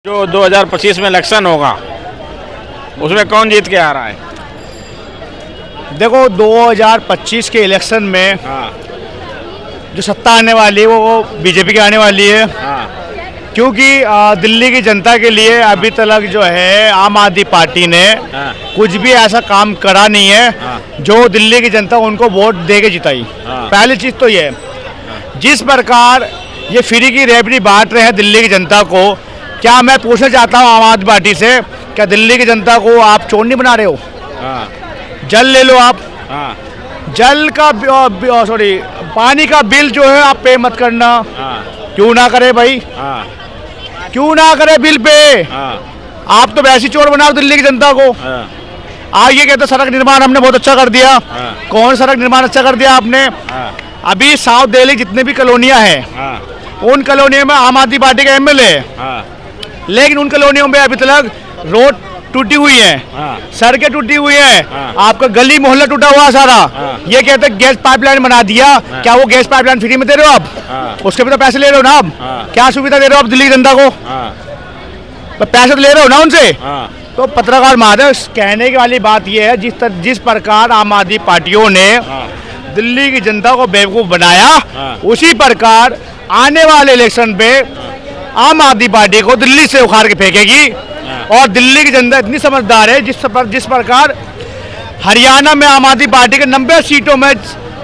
जो 2025 में इलेक्शन होगा उसमें कौन जीत के आ रहा है? देखो 2025 के इलेक्शन में जो सत्ता आने वाली है वो बीजेपी की आने वाली है। क्योंकि दिल्ली की जनता के लिए अभी तक जो है आम आदमी पार्टी ने कुछ भी ऐसा काम करा नहीं है जो दिल्ली की जनता उनको वोट दे के जिताई। पहली चीज़ तो ये जिस प्रकार ये फ्री की रेवड़ी बांट रहे हैं दिल्ली की जनता को, क्या मैं पूछना चाहता हूँ आम आदमी पार्टी से, क्या दिल्ली की जनता को आप चोर नहीं बना रहे हो? जल ले लो आप, जल का सॉरी पानी का बिल जो है आप पे मत करना। क्यों ना करे भाई, क्यों ना करे बिल पे? आप तो वैसे चोर बनाओ दिल्ली की जनता को। आप ये कहते सड़क निर्माण हमने बहुत अच्छा कर दिया। कौन सड़क निर्माण अच्छा कर दिया आपने? अभी साउथ दिल्ली जितने भी कॉलोनियां हैं उन कॉलोनियों में आम आदमी पार्टी का एमएलए है, लेकिन उन कॉलोनियों में अभी तक रोड टूटी हुई है, सड़कें टूटी हुई है, आपका गली मोहल्ला टूटा हुआ सारा। ये कहते हैं गैस पाइपलाइन बना दिया। क्या वो गैस पाइपलाइन फ्री में दे रहे हो आप? उसके भी तो पैसे ले रहे हो ना आप। क्या सुविधा दे रहे हो आप दिल्ली की जनता को? तो पैसे तो ले रहे हो ना उनसे। तो पत्रकार महोदय, कहने की वाली बात यह है जिस प्रकार आम आदमी पार्टियों ने दिल्ली की जनता को बेवकूफ बनाया, उसी प्रकार आने वाले इलेक्शन पे आम आदमी पार्टी को दिल्ली से उखाड़ के फेंकेगी। और दिल्ली की जनता इतनी समझदार है, जिस प्रकार हरियाणा में आम आदमी पार्टी के 90 सीटों में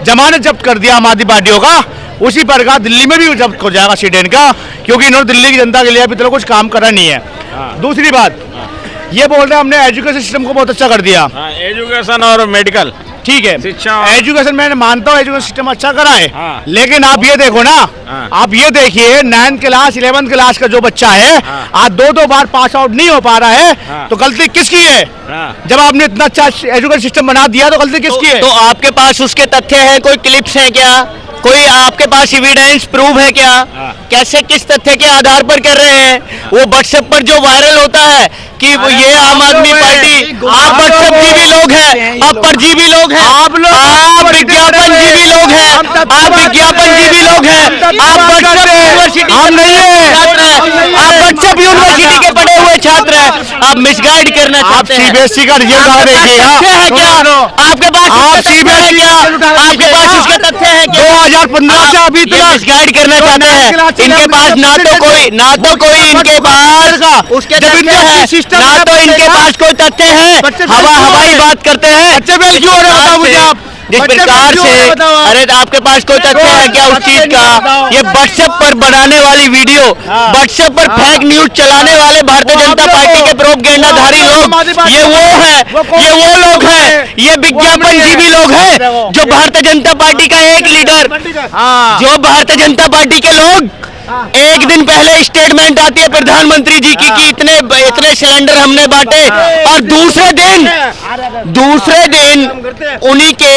जमानत जब्त कर दिया आम आदमी पार्टियों का, उसी प्रकार दिल्ली में भी जब्त हो जाएगा सीट इनका, क्योंकि इन्होंने दिल्ली की जनता के लिए अभी तक कुछ काम करा नहीं है। दूसरी बात ये बोल रहे हैं हमने एजुकेशन सिस्टम को बहुत अच्छा कर दिया। एजुकेशन और मेडिकल ठीक है, शिक्षा एजुकेशन मैं मानता हूँ एजुकेशन सिस्टम अच्छा करा है। लेकिन आप ये देखो ना, आप ये देखिए 9th क्लास 11th क्लास का जो बच्चा है आज 2 बार पास आउट नहीं हो पा रहा है, तो गलती किसकी है? जब आपने इतना अच्छा एजुकेशन सिस्टम बना दिया तो गलती किसकी है? तो आपके पास उसके तथ्य हैं, कोई क्लिप्स हैं क्या? कोई आपके पास एविडेंस प्रूफ है क्या? कैसे किस तथ्य के आधार पर कर रहे हैं? वो व्हाट्सएप पर जो वायरल होता है कि वो ये आम आदमी पार्टी, आप व्हाट्सएप जीवी लोग हैं, आप परजीवी लोग हैं, आप विज्ञापन जीवी लोग हैं, आप विज्ञापन जीवी लोग हैं, आप व्हाट्सएप यूनिवर्सिटी हम नहीं है, आप व्हाट्सएप यूनिवर्सिटी के पढ़े हुए छात्र हैं, आप मिसगाइड करना चाहते हैं। सीबीएसई का रिजल्ट आ देखिएगा, है क्या आपके पास? आप सीबीएसई आपके पास उसके तथ्य है क्या? 2015 से अभी तक मिसगाइड करना चाहते हैं। इनके पास ना तो कोई इनके पास उसके तथ्य है, ना तो इनके पास कोई तथ्य है, हवाई बात करते हैं। क्यों हो रहा है मुझे आप? जिस प्रकार से, अरे आपके पास कोई तथ्य है क्या उस चीज का? ये व्हाट्सएप पर बनाने वाली वीडियो, व्हाट्सएप पर फेक न्यूज चलाने वाले भारतीय जनता पार्टी के प्रोपगेंडाधारी लोग, ये वो लोग हैं, ये विज्ञापन जीवी लोग हैं जो भारतीय जनता पार्टी का एक लीडर, जो भारतीय जनता पार्टी के लोग एक दिन पहले स्टेटमेंट आती है प्रधानमंत्री जी की कि इतने सिलेंडर हमने बांटे, और दूसरे दिन उन्हीं के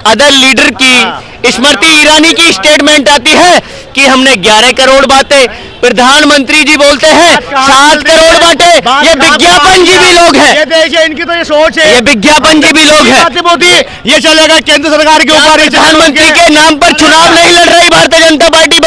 अदर लीडर की स्मृति ईरानी की स्टेटमेंट आती है कि हमने 11 करोड़ बांटे। प्रधानमंत्री जी बोलते हैं 7 करोड़ बांटे। ये विज्ञापन जीवी लोग हैं। ये देखिए इनकी तो ये सोच है, ये विज्ञापन जीवी लोग हैं। ये चलेगा केंद्र सरकार के ऊपर। प्रधानमंत्री के नाम पर चुनाव नहीं लड़ रही भारतीय जनता पार्टी।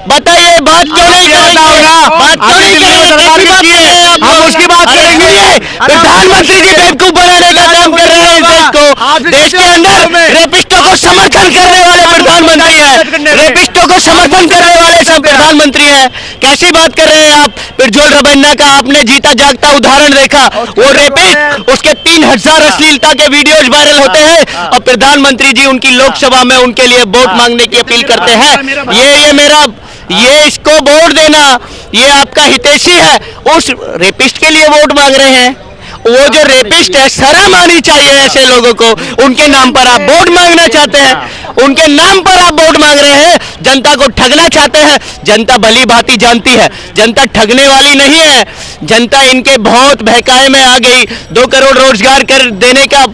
बताइए बात क्यों नहीं करेंगे? बात क्यों नहीं करेंगे? हम उसकी बात करेंगे। प्रधानमंत्री जी बेवकूफ बनाने का काम कर रहे हैं देश को। देश के अंदर रेपिस्टों को समर्थन करने वाले प्रधानमंत्री हैं, रेपिस्टों को समर्थन करने वाले सब प्रधानमंत्री हैं। कैसी बात कर रहे हैं आप? प्रज्वल रबन्ना का आपने जीता जागता उदाहरण देखा। वो रेपिस्ट, उसके 3000 अश्लीलता के वीडियोज वायरल होते हैं, और प्रधानमंत्री जी उनकी लोकसभा में उनके लिए वोट मांगने की अपील करते हैं। ये इसको वोट देना, ये आपका हितैषी है, उस रेपिस्ट के लिए वोट मांग रहे हैं। वो जो रेपिस्ट है, शर्म आनी चाहिए ऐसे लोगों को। उनके नाम पर आप वोट मांगना चाहते हैं, उनके नाम पर आप वोट मांग रहे हैं, जनता को ठगना चाहते हैं। जनता भली भांति जानती है, जनता ठगने वाली नहीं है। जनता इनके बहुत बहकाए में आ गई। 2 करोड़ रोजगार कर देने का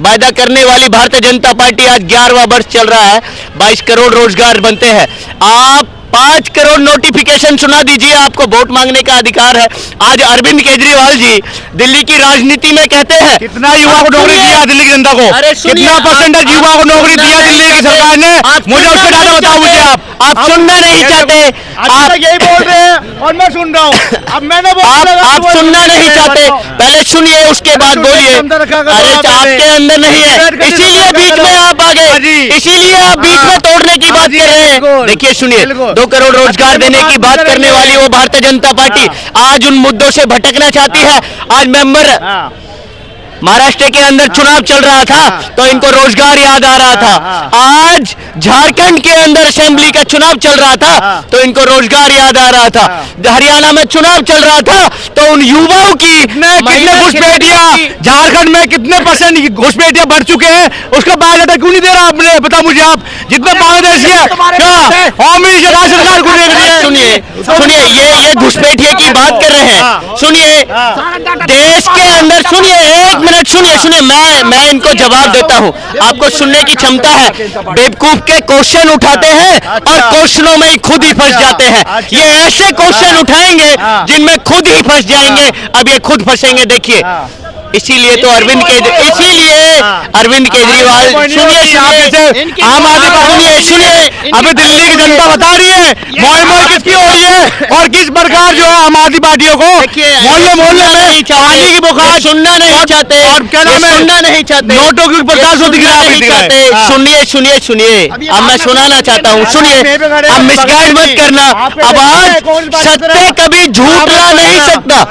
वायदा करने वाली भारतीय जनता पार्टी आज 11वां वर्ष चल रहा है, 22 करोड़ रोजगार बनते हैं। आप 5 करोड़ नोटिफिकेशन सुना दीजिए, आपको वोट मांगने का अधिकार है। आज अरविंद केजरीवाल जी दिल्ली की राजनीति में कहते हैं कितना युवा को नौकरी दिया दिल्ली की जनता को, कितना % युवा को नौकरी दिया दिल्ली की सरकार ने? मुझे उसका डाटा बताओ मुझे आप। आप सुनना नहीं चाहते, आप यही बोल रहे हैं और मैं सुन रहा हूँ। अब मैंने आप सुनना नहीं चाहते, पहले सुनिए उसके बाद बोलिए। अरे आपके अंदर नहीं है, इसीलिए बीच में आप आ गए, इसीलिए आप बीच में तोड़ने की बात कर रहे हैं। देखिए सुनिए, 2 करोड़ रोजगार देने की बात करने वाली वो भारतीय जनता पार्टी आज उन मुद्दों से भटकना चाहती है। आज मेंबर महाराष्ट्र के अंदर चुनाव चल रहा था तो इनको रोजगार याद आ रहा था। आज झारखंड के अंदर असेंबली का चुनाव चल रहा था तो इनको रोजगार याद आ रहा था। हरियाणा में चुनाव चल रहा था तो उन युवाओं की कितने घुसपैठिया, झारखंड में कितने परसेंट घुसपैठिया बढ़ चुके हैं, उसका बायोडाटा क्यों नहीं दे रहा आपने? बता मुझे आप, जितने बांग्लादेश होम मिनिस्टर राज्य सरकार को देख रही है। सुनिए ये घुसपैठिए की बात कर रहे हैं। सुनिए देश के अंदर, सुनिए एक मिनट सुनिए, मैं इनको जवाब देता हूँ। आपको सुनने की क्षमता है। बेवकूफ के क्वेश्चन उठाते हैं और क्वेश्चनों में ही खुद ही फंस जाते हैं। ये ऐसे क्वेश्चन उठाएंगे जिनमें खुद ही फंस जाएंगे। अब ये खुद फंसेंगे, देखिए। इसीलिए तो अरविंद केजरीवाल, सुनिए आम आदमी पार्टी, सुनिए अभी दिल्ली की जनता बता रही है मोल किसकी हो रही है और किस प्रकार जो है आम आदमी पार्टियों को मोहल्ले में पानी की बुखार सुनना नहीं चाहते और क्या नाम है, सुनना नहीं चाहते, नोटों की प्रकार से दिख रहा है। सुनिए अब मैं सुनाना चाहता हूँ। सुनिए अब मिसगाइड मत करना। अब आज सत्य कभी झूठला नहीं सकता,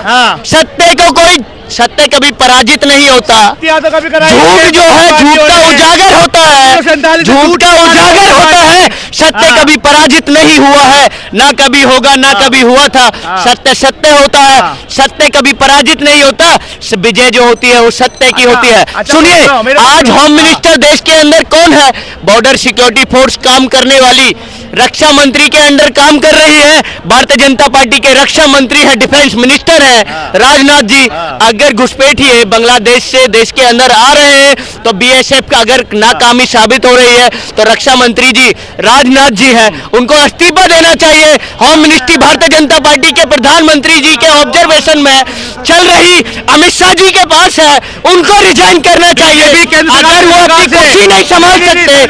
सत्य कभी पराजित नहीं होता। झूठ जो है झूठ का उजागर होता है, झूठ का उजागर होता है। सत्य कभी पराजित नहीं हुआ है, ना कभी होगा, ना कभी हुआ था। सत्य सत्य होता है, सत्य कभी पराजित नहीं होता। विजय जो होती है वो सत्य की होती है। सुनिए आज होम मिनिस्टर देश के अंदर कौन है? बॉर्डर सिक्योरिटी फोर्स काम करने वाली रक्षा मंत्री के अंडर काम कर रही है। भारतीय जनता पार्टी के रक्षा मंत्री है, डिफेंस मिनिस्टर है राजनाथ जी। अगर घुसपैठिए बांग्लादेश से देश के अंदर आ रहे हैं तो बीएसएफ का अगर नाकामी साबित हो रही है तो रक्षा मंत्री जी राजनाथ जी हैं, उनको इस्तीफा देना चाहिए। Home ministry Bharatiya Janata party के प्रधानमंत्री जी के ऑब्जर्वेशन में चल रही अमित शाह जी के पास है, उनको रिजाइन करना चाहिए। अगर वो अपनी कुर्सी नहीं संभाल सकते,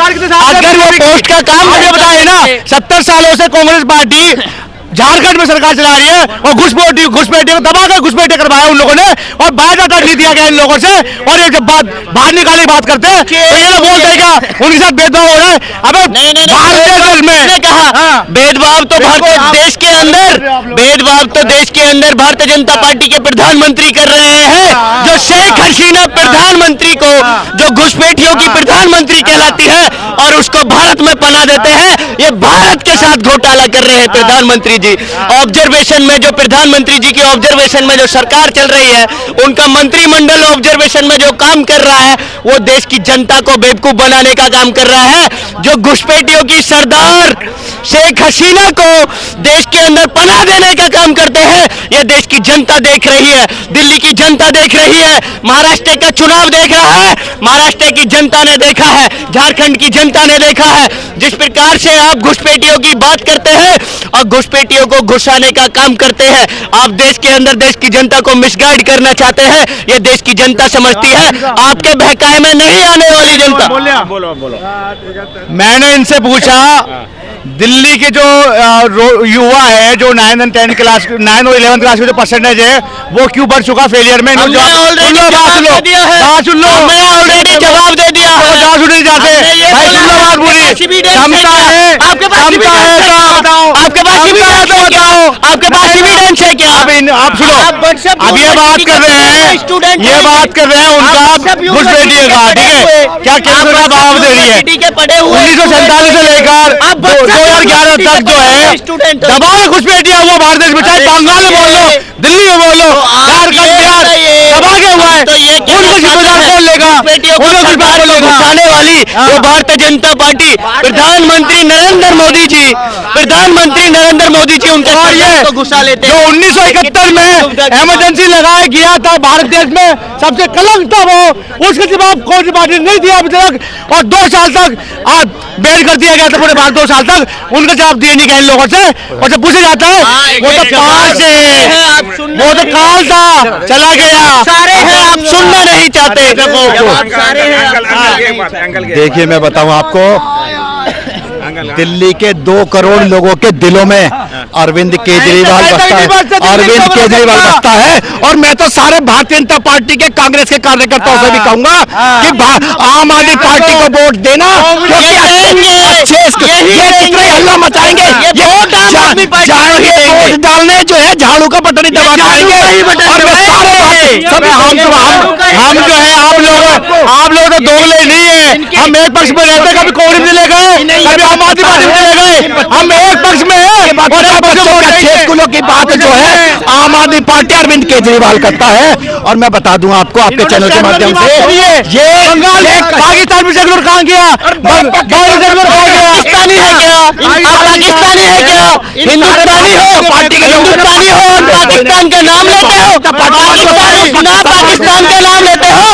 अगर वो पोस्ट का काम मुझे बताए ना, 70 सालों से कांग्रेस पार्टी झारखंड में सरकार चला रही है और घुसपैठी को दबाकर घुसपैठी करवाया उन लोगों ने और बायोडाटा नहीं दिया गया इन लोगों से। और ये जब बाहर निकालने की बात करते हैं तो ये लोग बोलते हैं क्या उनके साथ भेदभाव हो रहा है? अबे भारतीय में कहा भेदभाव तो देश के अंदर भारतीय जनता पार्टी के प्रधानमंत्री कर रहे हैं। जो शेख हसीना प्रधानमंत्री को, जो घुसपैठियों की प्रधानमंत्री कहलाती है और उसको भारत में पना देते हैं, ये भारत के साथ घोटाला कर रहे हैं प्रधानमंत्री जी। ऑब्जर्वेशन में जो प्रधानमंत्री जी की ऑब्जर्वेशन में जो सरकार चल रही है, उनका मंत्रिमंडल ऑब्जर्वेशन में जो काम कर रहा है वो देश की जनता को बेवकूफ बनाने का काम कर रहा है। जो घुसपैठियों की सरदार शेख हसीना को देश के अंदर पनाह देने का काम करते हैं, ये देश की जनता देख रही है, दिल्ली की जनता देख रही है, महाराष्ट्र का चुनाव देख रहा है, महाराष्ट्र की जनता ने देखा है, झारखंड की जनता ने देखा है। जिस प्रकार से आप घुसपैठियों की बात करते हैं और घुसपैठियों को घुसाने का काम करते हैं, आप देश के अंदर देश की जनता को मिसगाइड करना चाहते हैं। ये देश की जनता समझती है, आपके बहकाए में नहीं आने वाली जनता। बोलो। मैंने इनसे पूछा दिल्ली के जो युवा है, जो 9 और 11 क्लास के जो परसेंटेज है वो क्यों बढ़ चुका फेलियर में? ऑलरेडी जवाब दे दिया है। आपके पास एविडेंस है क्या? आप सुनो, अब ये बात कर रहे हैं उनका घुसपैठिए का, ठीक है? क्या केंद्र का भाव दे रही है? 1947 से लेकर 2011 तक जो है दबाव घुसपैठिया हुआ भारत देश में, चाहे बंगाल में बोल लो, दिल्ली में बोल लो, झारखंड बिहार दबा के हुआ है। उनको जिम्मेदार कौन लेगा? घुसाने वाली वो भारतीय जनता पार्टी, प्रधानमंत्री नरेंद्र मोदी जी उनके सरकार को घुसा लेते हैं। जो 1971 में इमरजेंसी लगाया गया था भारत देश में, सबसे कलंक था वो, उसके जवाब कौन सी पार्टी नहीं दिया अभी तक। और 2 साल तक बैन कर दिया गया था पूरे भारत, 2 साल तक उनका जवाब दिए नहीं गए इन लोगों से। और जब पूछा जाता है वो तो काल था, चला गया। सारे हैं, आप सुनना नहीं चाहते। देखिए मैं बताऊं आपको, निकल दिल्ली के 2 करोड़ लोगों के दिलों में अरविंद केजरीवाल बसता है, अरविंद केजरीवाल बसता है। और मैं तो सारे भारतीय जनता पार्टी के, कांग्रेस के कार्यकर्ताओं से भी कहूंगा कि आम आदमी पार्टी को वोट देना, क्योंकि ये कितने हल्ला मचाएंगे, वोट डालने जो है झाड़ू का बटन ही दबा पाएंगे। और मैं सारे हम जो है आप लोग तो दोगले नहीं है। हम एक पक्ष में रहते, कभी कांग्रेस में ले गए, कभी आम आदमी पार्टी में ले गए, हम एक पक्ष में है। और बच्चों के 6 स्कूलों की बात जो है आम आदमी पार्टी अरविंद केजरीवाल करता है। और मैं बता दूं आपको आपके चैनल के माध्यम से, ये पाकिस्तान में जरूर कहां गया, पाकिस्तानी है क्या, आप पाकिस्तानी है क्या, हिंदुस्तानी हो, पार्टी के हिंदुस्तानी हो, पाकिस्तान का नाम लेते हो, पाकिस्तान का नाम लेते हो।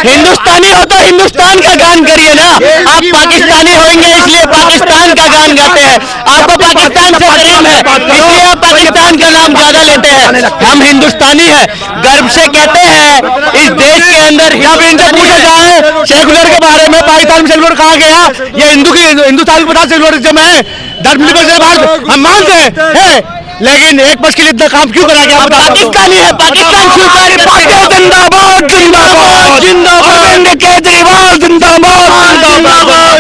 हिंदुस्तानी हो तो हिंदुस्तान का गान करिए ना। आप पाकिस्तानी होंगे इसलिए पाकिस्तान का गान गाते हैं, आपको पाकिस्तान से प्रेम है इसलिए आप पाकिस्तान का नाम ज्यादा लेते हैं। हम हिंदुस्तानी है, गर्व से कहते हैं। इस देश के अंदर जब इनसे पूछा जाए सेकुलर के बारे में, पाकिस्तान में सेकुलर कहा गया, ये हिंदुस्तान के पता सेकुलरिज्म है, धर्म निरपेक्ष हम मानते हैं, लेकिन एक पक्ष के लिए इतना काम क्यों करा गया? पाकिस्तानी है, पाकिस्तान स्वीकार, जिंदाबाद जिंदाबाद जिंदाबाद, अरविंद केजरीवाल जिंदाबाद जिंदाबाद,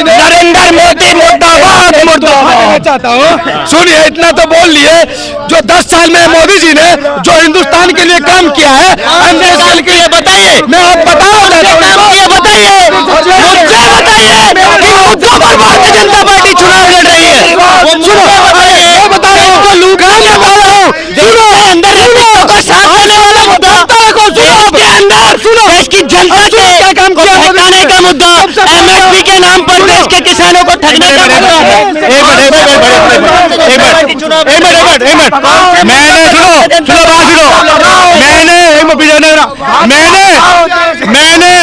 नरेंद्र मोदी मुर्दाबाद मुर्दाबाद। चाहता हूँ सुनिए, इतना तो बोल लिए, जो 10 साल में मोदी जी ने जो हिंदुस्तान के लिए काम किया है, अंग्रेज के लिए बताइए, मैं आप बताओ बताइए, मुझसे बताइए कि मुद्दों पर भारतीय जनता पार्टी चुनाव लड़ रही है। सुनो बता रहा हूँ, सुनो अंदर रेपिस्टों का साथ देने वाला मुद्दा, इसके अंदर सुनो देश की जनता के क्या काम किया, ठगने का मुद्दा, एमएसपी के नाम पर देश के किसानों को ठगने का मुद्दा। मैंने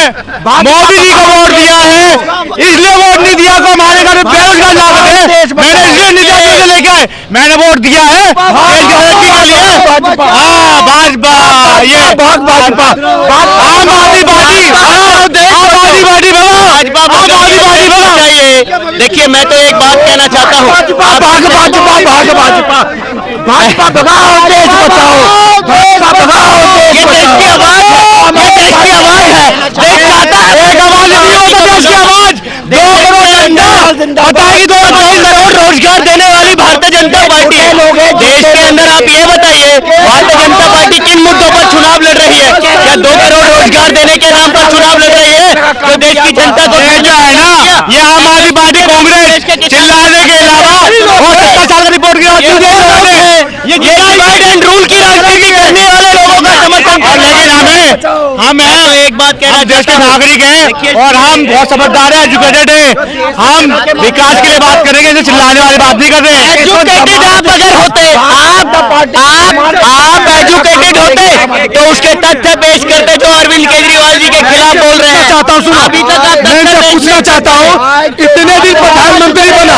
मोदी जी को वोट दिया है, इसलिए वोट नहीं दिया तो हमारे घर बेरोजगार ना बने, मैंने इसलिए नहीं दिया लेके मैंने वोट दिया है के लिए। हाँ भाजपा, ये भाजपा, आम आदमी पार्टी, देखिए मैं तो एक बात कहना चाहता हूँ, भाजपा भगाओ देश बचाओ, ये देश की आवाज है, ये देश की आवाज है, देश चाहता है, एक आवाज नहीं होता देश की आवाज। 2 करोड़ बताइए, 2 करोड़ रोजगार देने वाली भारतीय जनता पार्टी है। देश के अंदर आप ये बताइए, भारतीय जनता पार्टी किन मुद्दों पर चुनाव लड़ रही है? क्या 2 करोड़ रोजगार देने के नाम पर चुनाव लड़ रही है? तो देश की जनता को जो है ना, ये आम आदमी पार्टी कांग्रेस चिल्लाने के अलावा वो 70 साल का रिपोर्ट ये डिवाइड एंड रूल की राजनीति करने वाले लोगों का समर्थन कर। लेकिन हम एक बात कहना, देश के नागरिक हैं और हम बहुत समझदार हैं, एजुकेटेड हैं, हम विकास के लिए बात करेंगे, जो चिल्लाने वाली बात नहीं कर रहे हैं। एजुकेटेड आप अगर होते, आप एजुकेटेड होते तो उसके तथ्य पेश करते जो अरविंद केजरीवाल जी के खिलाफ बोल रहे हैं। चाहता हूँ, अभी तक मैं पूछना चाहता हूँ, इतने दिन प्रधानमंत्री बना